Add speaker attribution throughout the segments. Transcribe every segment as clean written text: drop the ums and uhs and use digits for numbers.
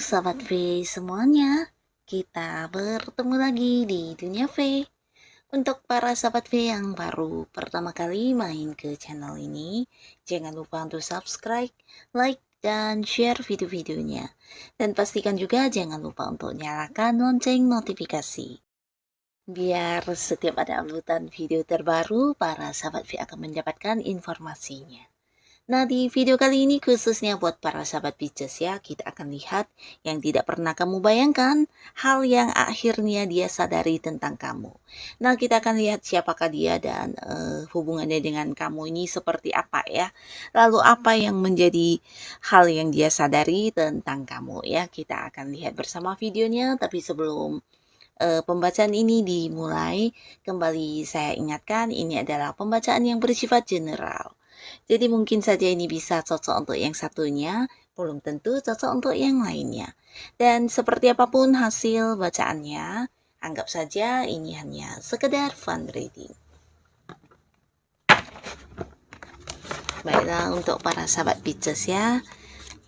Speaker 1: Sahabat V semuanya, kita bertemu lagi di Dunia V. Untuk para sahabat V yang baru pertama kali main ke channel ini, jangan lupa untuk subscribe, like, dan share video-videonya. Dan pastikan juga jangan lupa untuk nyalakan lonceng notifikasi. Biar setiap ada uploadan video terbaru, para sahabat V akan mendapatkan informasinya. Nah, di video kali ini khususnya buat para sahabat Pisces ya, kita akan lihat yang tidak pernah kamu bayangkan, hal yang akhirnya dia sadari tentang kamu. Nah, kita akan lihat siapakah dia dan hubungannya dengan kamu ini seperti apa ya. Lalu apa yang menjadi hal yang dia sadari tentang kamu ya. Kita akan lihat bersama videonya, tapi sebelum pembacaan ini dimulai, kembali saya ingatkan ini adalah pembacaan yang bersifat general. Jadi mungkin saja ini bisa cocok untuk yang satunya, belum tentu cocok untuk yang lainnya. Dan seperti apapun hasil bacaannya, anggap saja ini hanya sekedar fun reading. Baiklah, untuk para sahabat Pisces ya,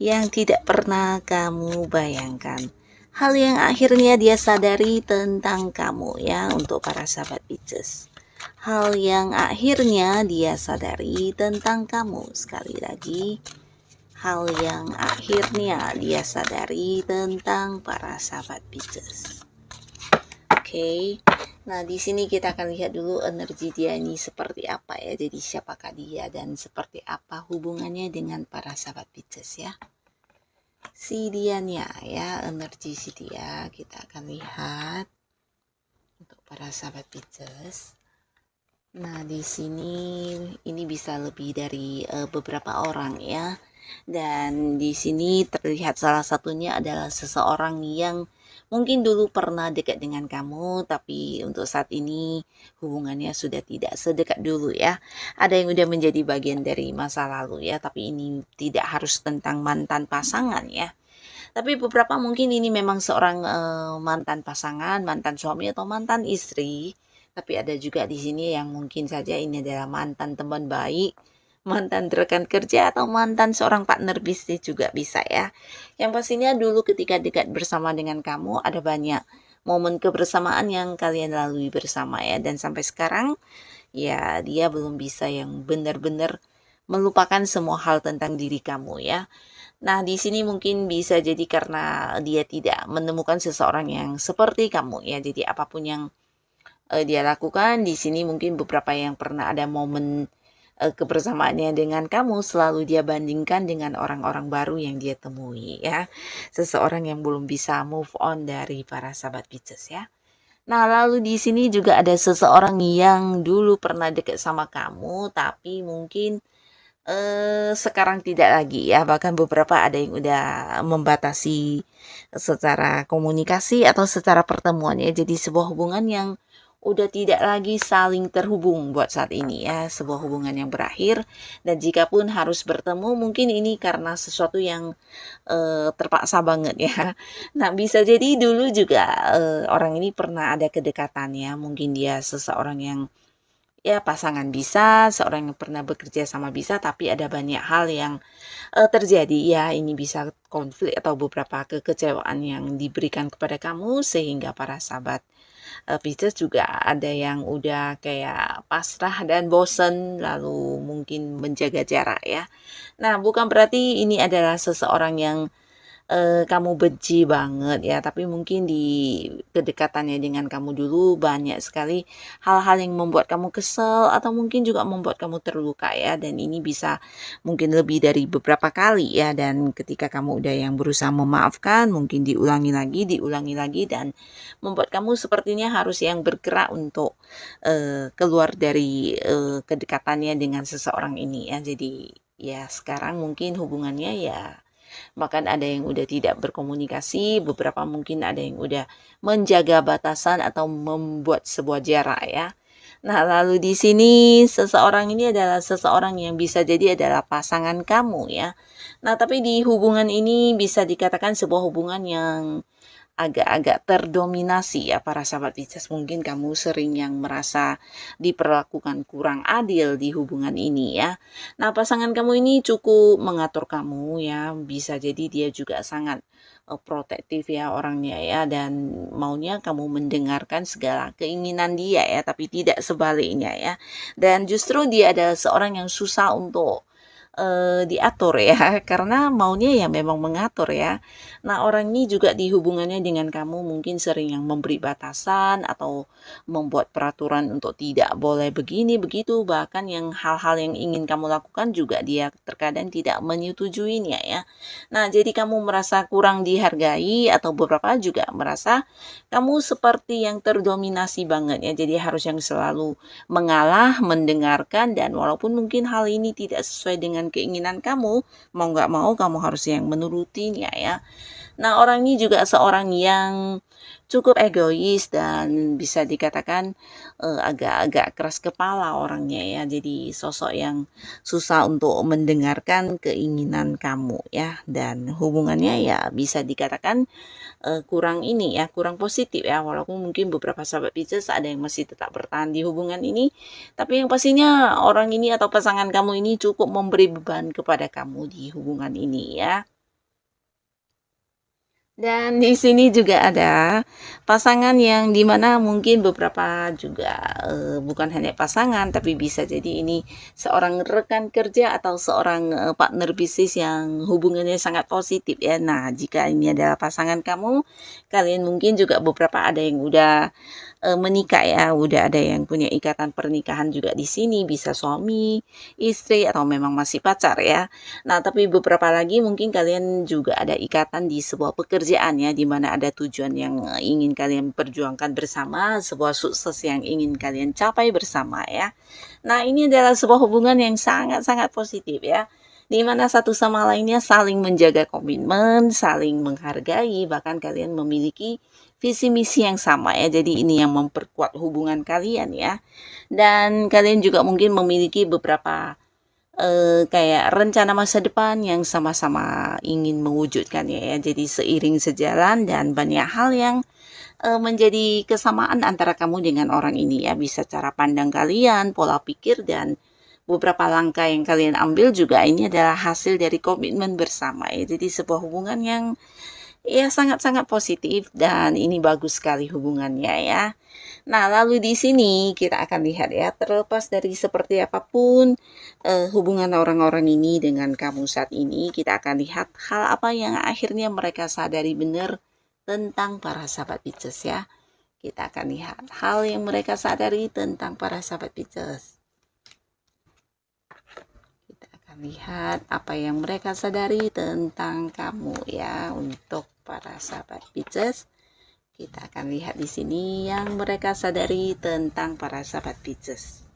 Speaker 1: yang tidak pernah kamu bayangkan. Hal yang akhirnya dia sadari tentang kamu ya, untuk para sahabat Pisces. Hal yang akhirnya dia sadari tentang kamu. Sekali lagi, hal yang akhirnya dia sadari tentang para sahabat Pisces. Oke. Nah, di sini kita akan lihat dulu energi dia ini seperti apa ya. Jadi siapakah dia dan seperti apa hubungannya dengan para sahabat Pisces ya. Si dianya ya, energi si dia kita akan lihat untuk para sahabat Pisces. Nah, di sini ini bisa lebih dari beberapa orang ya. Dan di sini terlihat salah satunya adalah seseorang yang mungkin dulu pernah dekat dengan kamu, tapi untuk saat ini hubungannya sudah tidak sedekat dulu ya. Ada yang udah menjadi bagian dari masa lalu ya, tapi ini tidak harus tentang mantan pasangan ya. Tapi beberapa mungkin ini memang seorang mantan pasangan, mantan suami atau mantan istri. Tapi ada juga di sini yang mungkin saja ini adalah mantan teman baik, mantan rekan kerja, atau mantan seorang partner bisnis juga bisa ya. Yang pastinya dulu ketika dekat bersama dengan kamu ada banyak momen kebersamaan yang kalian lalui bersama ya. Dan sampai sekarang ya dia belum bisa yang benar-benar melupakan semua hal tentang diri kamu ya. Nah, di sini mungkin bisa jadi karena dia tidak menemukan seseorang yang seperti kamu ya. Jadi apapun yang dia lakukan di sini mungkin beberapa yang pernah ada momen kebersamaannya dengan kamu selalu dia bandingkan dengan orang-orang baru yang dia temui ya. Seseorang yang belum bisa move on dari para sahabat Pisces ya. Nah, lalu di sini juga ada seseorang yang dulu pernah dekat sama kamu tapi mungkin sekarang tidak lagi ya. Bahkan beberapa ada yang udah membatasi secara komunikasi atau secara pertemuan ya. Jadi sebuah hubungan yang udah tidak lagi saling terhubung buat saat ini ya, sebuah hubungan yang berakhir. Dan jika pun harus bertemu mungkin ini karena sesuatu yang terpaksa banget ya. Nah, bisa jadi dulu juga orang ini pernah ada kedekatannya, mungkin dia seseorang yang ya pasangan bisa, seorang yang pernah bekerja sama bisa, tapi ada banyak hal yang terjadi ya. Ini bisa konflik atau beberapa kekecewaan yang diberikan kepada kamu sehingga para sahabat Pisces juga ada yang udah kayak pasrah dan bosen lalu mungkin menjaga jarak ya. Nah, bukan berarti ini adalah seseorang yang kamu benci banget ya, tapi mungkin di kedekatannya dengan kamu dulu banyak sekali hal-hal yang membuat kamu kesel atau mungkin juga membuat kamu terluka ya. Dan ini bisa mungkin lebih dari beberapa kali ya. Dan ketika kamu udah yang berusaha memaafkan, mungkin diulangi lagi dan membuat kamu sepertinya harus yang bergerak untuk keluar dari kedekatannya dengan seseorang ini ya. Jadi ya sekarang mungkin hubungannya ya bahkan ada yang udah tidak berkomunikasi, beberapa mungkin ada yang udah menjaga batasan atau membuat sebuah jarak ya. Nah, lalu di sini seseorang ini adalah seseorang yang bisa jadi adalah pasangan kamu ya. Nah, tapi di hubungan ini bisa dikatakan sebuah hubungan yang agak-agak terdominasi ya para sahabat Pisces. Mungkin kamu sering yang merasa diperlakukan kurang adil di hubungan ini ya. Nah, pasangan kamu ini cukup mengatur kamu ya. Bisa jadi dia juga sangat protektif ya orangnya ya, dan maunya kamu mendengarkan segala keinginan dia ya, tapi tidak sebaliknya ya. Dan justru dia adalah seorang yang susah untuk diatur ya, karena maunya ya memang mengatur ya. Nah, orang ini juga di hubungannya dengan kamu mungkin sering yang memberi batasan atau membuat peraturan untuk tidak boleh begini begitu, bahkan yang hal-hal yang ingin kamu lakukan juga dia terkadang tidak menyetujuinya ya. Nah, jadi kamu merasa kurang dihargai atau beberapa juga merasa kamu seperti yang terdominasi banget ya. Jadi harus yang selalu mengalah, mendengarkan, dan walaupun mungkin hal ini tidak sesuai dengan keinginan kamu, mau nggak mau kamu harus yang menurutinya ya. Nah, orang ini juga seorang yang cukup egois dan bisa dikatakan agak-agak keras kepala orangnya ya. Jadi sosok yang susah untuk mendengarkan keinginan kamu ya, dan hubungannya ya bisa dikatakan kurang ini ya, kurang positif ya. Walaupun mungkin beberapa sahabat Pisces ada yang masih tetap bertahan di hubungan ini, tapi yang pastinya orang ini atau pasangan kamu ini cukup memberi beban kepada kamu di hubungan ini ya. Dan di sini juga ada pasangan yang dimana mungkin beberapa juga bukan hanya pasangan, tapi bisa jadi ini seorang rekan kerja atau seorang partner bisnis yang hubungannya sangat positif ya. Nah, jika ini adalah pasangan kamu, kalian mungkin juga beberapa ada yang udah menikah ya, udah ada yang punya ikatan pernikahan juga di sini, bisa suami, istri, atau memang masih pacar ya. Nah, tapi beberapa lagi mungkin kalian juga ada ikatan di sebuah pekerjaan ya, di mana ada tujuan yang ingin kalian perjuangkan bersama, sebuah sukses yang ingin kalian capai bersama ya. Nah, ini adalah sebuah hubungan yang sangat-sangat positif ya, di mana satu sama lainnya saling menjaga komitmen, saling menghargai, bahkan kalian memiliki visi misi yang sama ya. Jadi ini yang memperkuat hubungan kalian ya. Dan kalian juga mungkin memiliki beberapa kayak rencana masa depan yang sama-sama ingin mewujudkannya ya. Jadi seiring sejalan dan banyak hal yang menjadi kesamaan antara kamu dengan orang ini ya. Bisa cara pandang kalian, pola pikir, dan beberapa langkah yang kalian ambil juga ini adalah hasil dari komitmen bersama ya. Jadi sebuah hubungan yang ya sangat-sangat positif, dan ini bagus sekali hubungannya ya. Nah, lalu di sini kita akan lihat ya, terlepas dari seperti apapun hubungan orang-orang ini dengan kamu saat ini, kita akan lihat hal apa yang akhirnya mereka sadari benar tentang para sahabat Pisces ya. Kita akan lihat hal yang mereka sadari tentang para sahabat Pisces. Kita akan lihat apa yang mereka sadari tentang kamu ya, untuk para sahabat Pisces. Kita akan lihat di sini yang mereka sadari tentang para sahabat Pisces.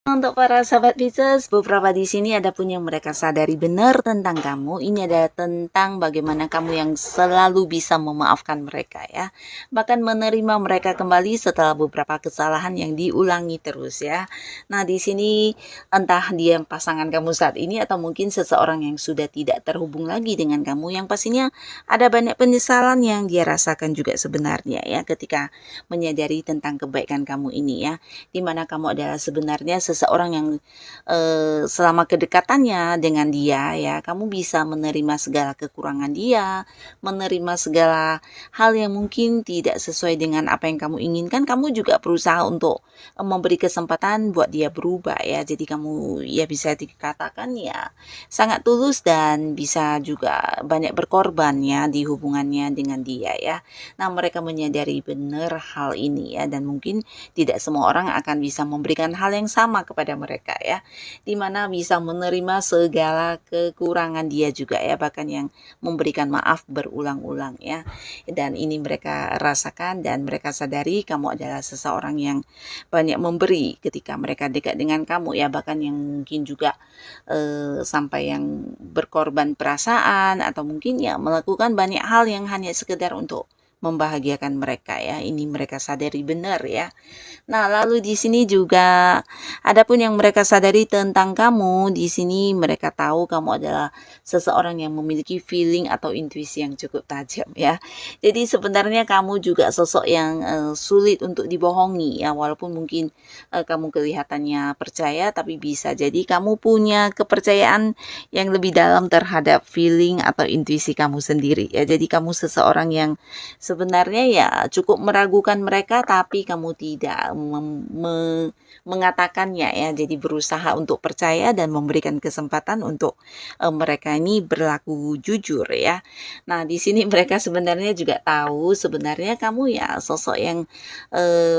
Speaker 1: Untuk para sahabat Pisces, beberapa di sini ada pun yang mereka sadari benar tentang kamu. Ini adalah tentang bagaimana kamu yang selalu bisa memaafkan mereka ya. Bahkan menerima mereka kembali setelah beberapa kesalahan yang diulangi terus ya. Nah, di sini entah dia pasangan kamu saat ini atau mungkin seseorang yang sudah tidak terhubung lagi dengan kamu, yang pastinya ada banyak penyesalan yang dia rasakan juga sebenarnya ya, ketika menyadari tentang kebaikan kamu ini ya. Dimana kamu adalah sebenarnya seseorang yang selama kedekatannya dengan dia ya, kamu bisa menerima segala kekurangan dia, menerima segala hal yang mungkin tidak sesuai dengan apa yang kamu inginkan. Kamu juga berusaha untuk memberi kesempatan buat dia berubah ya. Jadi kamu ya bisa dikatakan ya sangat tulus dan bisa juga banyak berkorban ya di hubungannya dengan dia ya. Nah, mereka menyadari benar hal ini ya, dan mungkin tidak semua orang akan bisa memberikan hal yang sama kepada mereka ya, dimana bisa menerima segala kekurangan dia juga ya, bahkan yang memberikan maaf berulang-ulang ya. Dan ini mereka rasakan dan mereka sadari kamu adalah seseorang yang banyak memberi ketika mereka dekat dengan kamu ya, bahkan yang mungkin juga sampai yang berkorban perasaan atau mungkin ya melakukan banyak hal yang hanya sekedar untuk membahagiakan mereka ya. Ini mereka sadari benar ya. Nah, lalu di sini juga adapun yang mereka sadari tentang kamu, di sini mereka tahu kamu adalah seseorang yang memiliki feeling atau intuisi yang cukup tajam ya. Jadi sebenarnya kamu juga sosok yang sulit untuk dibohongi ya, walaupun mungkin kamu kelihatannya percaya, tapi bisa jadi kamu punya kepercayaan yang lebih dalam terhadap feeling atau intuisi kamu sendiri ya. Jadi kamu seseorang yang sebenarnya ya cukup meragukan mereka, tapi kamu tidak mengatakannya ya. Jadi berusaha untuk percaya dan memberikan kesempatan untuk mereka ini berlaku jujur ya. Nah, di sini mereka sebenarnya juga tahu sebenarnya kamu ya sosok yang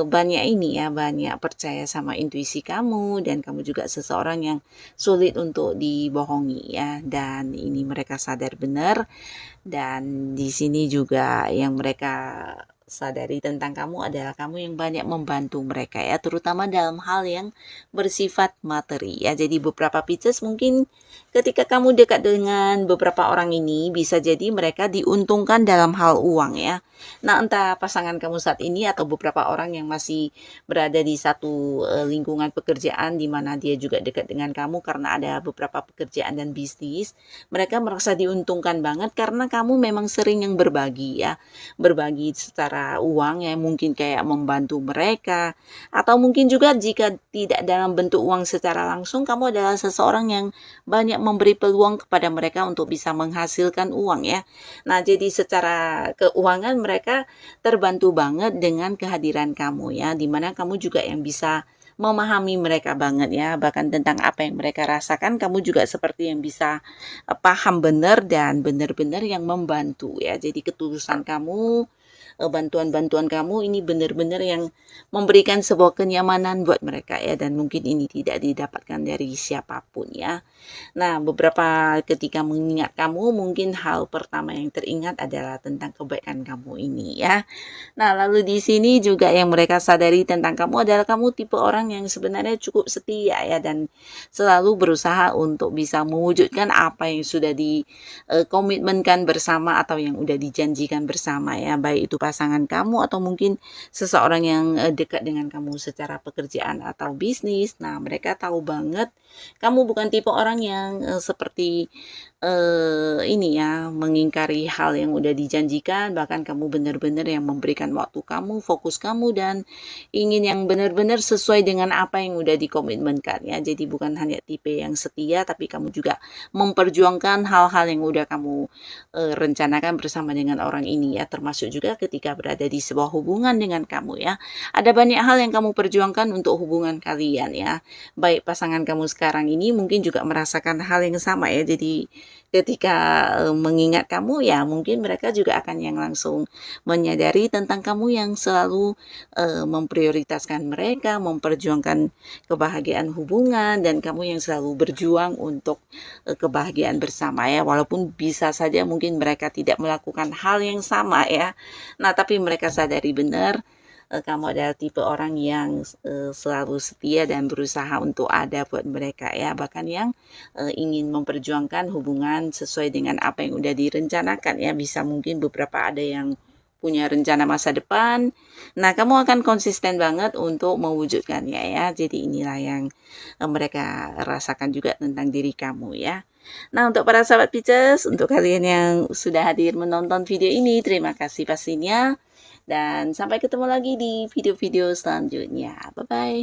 Speaker 1: banyak ini ya, banyak percaya sama intuisi kamu, dan kamu juga seseorang yang sulit untuk dibohongi ya. Dan ini mereka sadar benar, dan di sini juga yang mereka sadari tentang kamu adalah kamu yang banyak membantu mereka ya, terutama dalam hal yang bersifat materi ya. Jadi beberapa Pisces mungkin ketika kamu dekat dengan beberapa orang ini, bisa jadi mereka diuntungkan dalam hal uang ya. Nah, entah pasangan kamu saat ini atau beberapa orang yang masih berada di satu lingkungan pekerjaan di mana dia juga dekat dengan kamu karena ada beberapa pekerjaan dan bisnis, mereka merasa diuntungkan banget karena kamu memang sering yang berbagi ya, berbagi secara uang ya, mungkin kayak membantu mereka, atau mungkin juga jika tidak dalam bentuk uang secara langsung, kamu adalah seseorang yang banyak memberi peluang kepada mereka untuk bisa menghasilkan uang ya. Nah, jadi secara keuangan mereka terbantu banget dengan kehadiran kamu ya, dimana kamu juga yang bisa memahami mereka banget ya, bahkan tentang apa yang mereka rasakan kamu juga seperti yang bisa paham benar dan benar-benar yang membantu ya. Jadi ketulusan kamu, bantuan-bantuan kamu ini benar-benar yang memberikan sebuah kenyamanan buat mereka ya, dan mungkin ini tidak didapatkan dari siapapun ya. Nah, beberapa ketika mengingat kamu, mungkin hal pertama yang teringat adalah tentang kebaikan kamu ini ya. Nah, lalu di sini juga yang mereka sadari tentang kamu adalah kamu tipe orang yang sebenarnya cukup setia ya, dan selalu berusaha untuk bisa mewujudkan apa yang sudah dikomitmenkan bersama atau yang udah dijanjikan bersama ya, baik itu pasangan kamu atau mungkin seseorang yang dekat dengan kamu secara pekerjaan atau bisnis. Nah, mereka tahu banget kamu bukan tipe orang yang seperti ini ya, mengingkari hal yang udah dijanjikan, bahkan kamu benar-benar yang memberikan waktu kamu, fokus kamu, dan ingin yang benar-benar sesuai dengan apa yang udah dikomitmenkan ya. Jadi bukan hanya tipe yang setia, tapi kamu juga memperjuangkan hal-hal yang udah kamu rencanakan bersama dengan orang ini ya, termasuk juga ketika berada di sebuah hubungan dengan kamu ya. Ada banyak hal yang kamu perjuangkan untuk hubungan kalian ya. Baik pasangan kamu sekarang ini mungkin juga merasakan hal yang sama ya. Jadi ketika mengingat kamu ya, mungkin mereka juga akan yang langsung menyadari tentang kamu yang selalu memprioritaskan mereka, memperjuangkan kebahagiaan hubungan, dan kamu yang selalu berjuang untuk kebahagiaan bersama ya, walaupun bisa saja mungkin mereka tidak melakukan hal yang sama ya. Nah, tapi mereka sadari benar kamu adalah tipe orang yang selalu setia dan berusaha untuk ada buat mereka ya, bahkan yang ingin memperjuangkan hubungan sesuai dengan apa yang udah direncanakan ya. Bisa mungkin beberapa ada yang punya rencana masa depan. Nah, kamu akan konsisten banget untuk mewujudkannya ya. Jadi inilah yang mereka rasakan juga tentang diri kamu ya. Nah, untuk para sahabat Pisces, untuk kalian yang sudah hadir menonton video ini, terima kasih pastinya. Dan sampai ketemu lagi di video-video selanjutnya. Bye-bye.